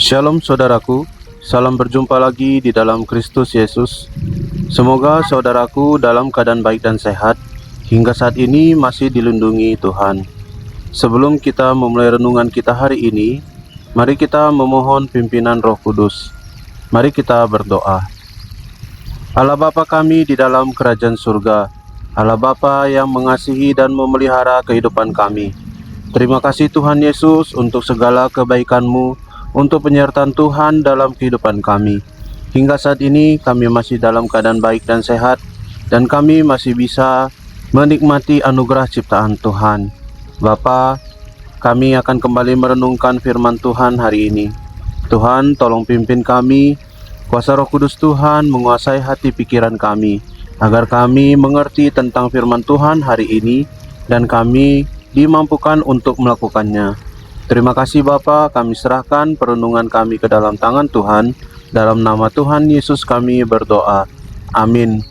Shalom saudaraku, salam berjumpa lagi di dalam Kristus Yesus. Semoga saudaraku dalam keadaan baik dan sehat hingga saat ini masih dilindungi Tuhan. Sebelum kita memulai renungan kita hari ini, mari kita memohon pimpinan Roh Kudus. Mari kita berdoa. Allah Bapa kami di dalam kerajaan surga, Allah Bapa yang mengasihi dan memelihara kehidupan kami. Terima kasih Tuhan Yesus untuk segala kebaikan-Mu, untuk penyertaan Tuhan dalam kehidupan kami. Hingga saat ini kami masih dalam keadaan baik dan sehat, dan kami masih bisa menikmati anugerah ciptaan Tuhan. Bapa, kami akan kembali merenungkan firman Tuhan hari ini. Tuhan, tolong pimpin kami, kuasa Roh Kudus Tuhan menguasai hati pikiran kami, agar kami mengerti tentang firman Tuhan hari ini, dan kami dimampukan untuk melakukannya. Terima kasih Bapa, kami serahkan perenungan kami ke dalam tangan Tuhan. Dalam nama Tuhan Yesus kami berdoa. Amin.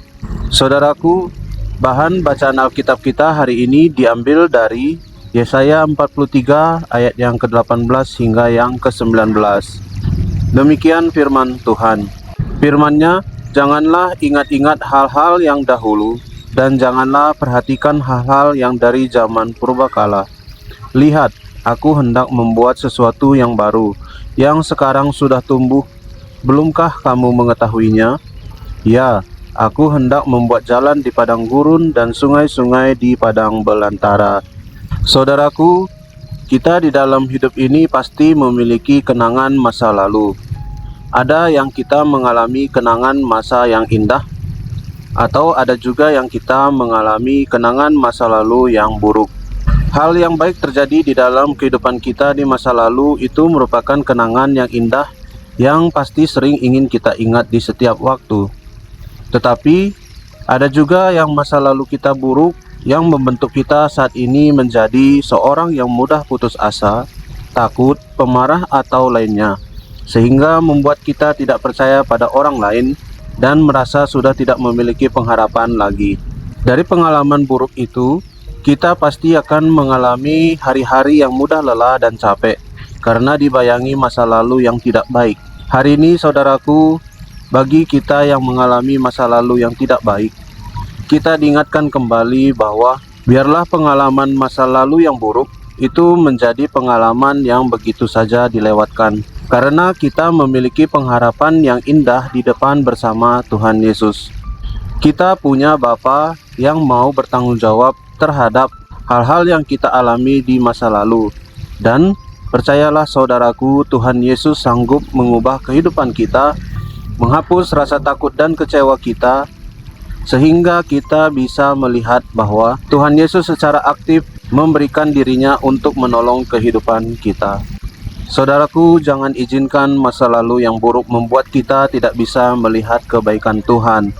Saudaraku, bahan bacaan Alkitab kita hari ini diambil dari Yesaya 43 ayat yang ke-18 hingga yang ke-19. Demikian firman Tuhan. Firman-Nya, janganlah ingat-ingat hal-hal yang dahulu, dan janganlah perhatikan hal-hal yang dari zaman purbakala. Lihat, Aku hendak membuat sesuatu yang baru, yang sekarang sudah tumbuh. Belumkah kamu mengetahuinya? Ya, aku hendak membuat jalan di padang gurun dan sungai-sungai di padang belantara. Saudaraku, kita di dalam hidup ini pasti memiliki kenangan masa lalu. Ada yang kita mengalami kenangan masa yang indah, atau ada juga yang kita mengalami kenangan masa lalu yang buruk. Hal yang baik terjadi di dalam kehidupan kita di masa lalu itu merupakan kenangan yang indah yang pasti sering ingin kita ingat di setiap waktu. Tetapi ada juga yang masa lalu kita buruk yang membentuk kita saat ini menjadi seorang yang mudah putus asa, takut, pemarah atau lainnya, sehingga membuat kita tidak percaya pada orang lain dan merasa sudah tidak memiliki pengharapan lagi. Dari pengalaman buruk itu, kita pasti akan mengalami hari-hari yang mudah lelah dan capek karena dibayangi masa lalu yang tidak baik. Hari ini saudaraku, bagi kita yang mengalami masa lalu yang tidak baik, kita diingatkan kembali bahwa biarlah pengalaman masa lalu yang buruk itu menjadi pengalaman yang begitu saja dilewatkan, karena kita memiliki pengharapan yang indah di depan bersama Tuhan Yesus. Kita punya Bapa yang mau bertanggung jawab terhadap hal-hal yang kita alami di masa lalu. Dan percayalah saudaraku, Tuhan Yesus sanggup mengubah kehidupan kita, menghapus rasa takut dan kecewa kita, sehingga kita bisa melihat bahwa Tuhan Yesus secara aktif memberikan dirinya untuk menolong kehidupan kita. Saudaraku, jangan izinkan masa lalu yang buruk membuat kita tidak bisa melihat kebaikan Tuhan.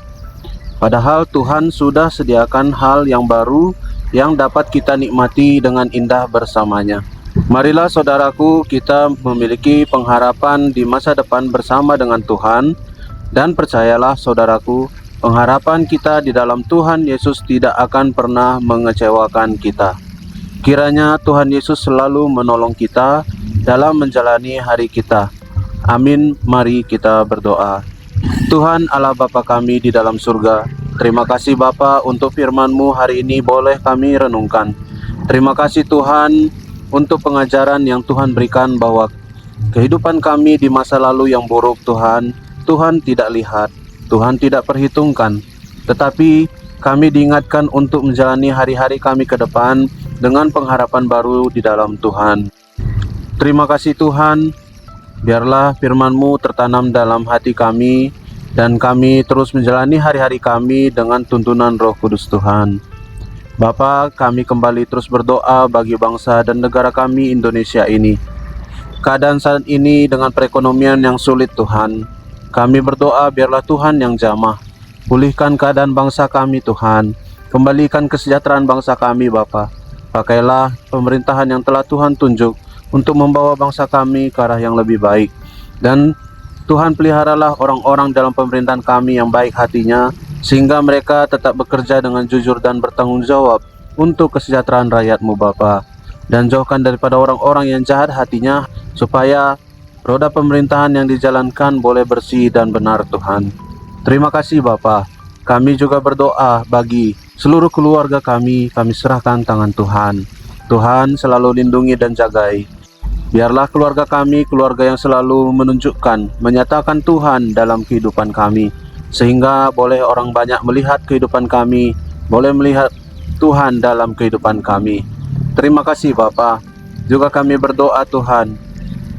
Padahal Tuhan sudah sediakan hal yang baru yang dapat kita nikmati dengan indah bersamanya. Marilah saudaraku, kita memiliki pengharapan di masa depan bersama dengan Tuhan, dan percayalah saudaraku, pengharapan kita di dalam Tuhan Yesus tidak akan pernah mengecewakan kita. Kiranya Tuhan Yesus selalu menolong kita dalam menjalani hari kita. Amin. Mari kita berdoa. Tuhan Allah Bapa kami di dalam surga, terima kasih Bapa untuk firman-Mu hari ini boleh kami renungkan. Terima kasih Tuhan untuk pengajaran yang Tuhan berikan bahwa kehidupan kami di masa lalu yang buruk Tuhan tidak lihat, Tuhan tidak perhitungkan. Tetapi kami diingatkan untuk menjalani hari-hari kami ke depan dengan pengharapan baru di dalam Tuhan. Terima kasih Tuhan. Biarlah firman-Mu tertanam dalam hati kami, dan kami terus menjalani hari-hari kami dengan tuntunan Roh Kudus Tuhan. Bapa, kami kembali terus berdoa bagi bangsa dan negara kami Indonesia ini. Keadaan saat ini dengan perekonomian yang sulit Tuhan, kami berdoa biarlah Tuhan yang jamah. Pulihkan keadaan bangsa kami Tuhan, kembalikan kesejahteraan bangsa kami Bapa. Pakailah pemerintahan yang telah Tuhan tunjuk untuk membawa bangsa kami ke arah yang lebih baik. Dan Tuhan peliharalah orang-orang dalam pemerintahan kami yang baik hatinya, sehingga mereka tetap bekerja dengan jujur dan bertanggung jawab untuk kesejahteraan rakyat-Mu Bapa. Dan jauhkan daripada orang-orang yang jahat hatinya, supaya roda pemerintahan yang dijalankan boleh bersih dan benar Tuhan. Terima kasih Bapa. Kami juga berdoa bagi seluruh keluarga kami serahkan tangan Tuhan. Tuhan selalu lindungi dan jagai. Biarlah keluarga kami keluarga yang selalu menunjukkan, menyatakan Tuhan dalam kehidupan kami, sehingga boleh orang banyak melihat kehidupan kami, boleh melihat Tuhan dalam kehidupan kami. Terima kasih Bapa. Juga kami berdoa Tuhan,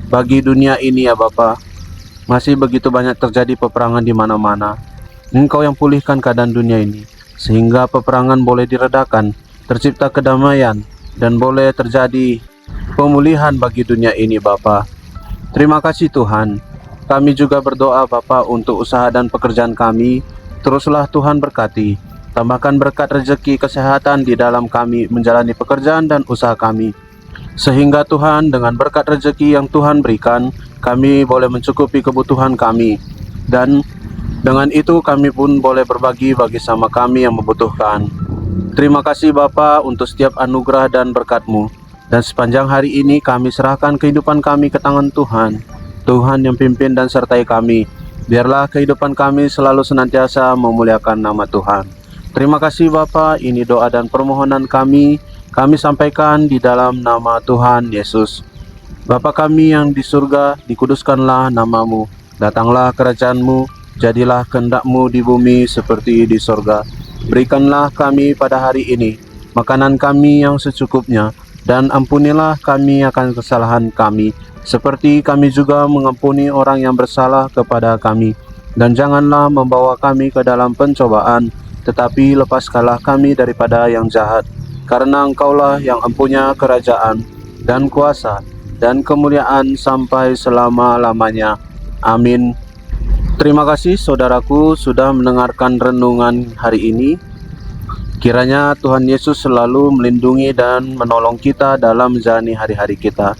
bagi dunia ini ya Bapa, masih begitu banyak terjadi peperangan di mana-mana. Engkau yang pulihkan keadaan dunia ini, sehingga peperangan boleh diredakan, tercipta kedamaian, dan boleh terjadi pemulihan bagi dunia ini Bapa. Terima kasih Tuhan. Kami juga berdoa Bapa untuk usaha dan pekerjaan kami. Teruslah Tuhan berkati. Tambahkan berkat rezeki kesehatan di dalam kami menjalani pekerjaan dan usaha kami. Sehingga Tuhan dengan berkat rezeki yang Tuhan berikan, kami boleh mencukupi kebutuhan kami. Dan dengan itu kami pun boleh berbagi bagi sama kami yang membutuhkan. Terima kasih Bapa untuk setiap anugerah dan berkat-Mu. Dan sepanjang hari ini kami serahkan kehidupan kami ke tangan Tuhan. Tuhan yang pimpin dan sertai kami. Biarlah kehidupan kami selalu senantiasa memuliakan nama Tuhan. Terima kasih Bapa, ini doa dan permohonan kami sampaikan di dalam nama Tuhan Yesus. Bapa kami yang di surga, dikuduskanlah nama-Mu. Datanglah kerajaan-Mu, jadilah kehendak-Mu di bumi seperti di surga. Berikanlah kami pada hari ini makanan kami yang secukupnya, dan ampunilah kami akan kesalahan kami, seperti kami juga mengampuni orang yang bersalah kepada kami. Dan janganlah membawa kami ke dalam pencobaan, tetapi lepaskanlah kami daripada yang jahat. Karena Engkaulah yang empunya kerajaan, dan kuasa, dan kemuliaan sampai selama-lamanya. Amin. Terima kasih saudaraku sudah mendengarkan renungan hari ini. Kiranya Tuhan Yesus selalu melindungi dan menolong kita dalam menjalani hari-hari kita.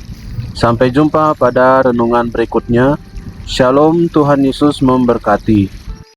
Sampai jumpa pada renungan berikutnya. Shalom, Tuhan Yesus memberkati.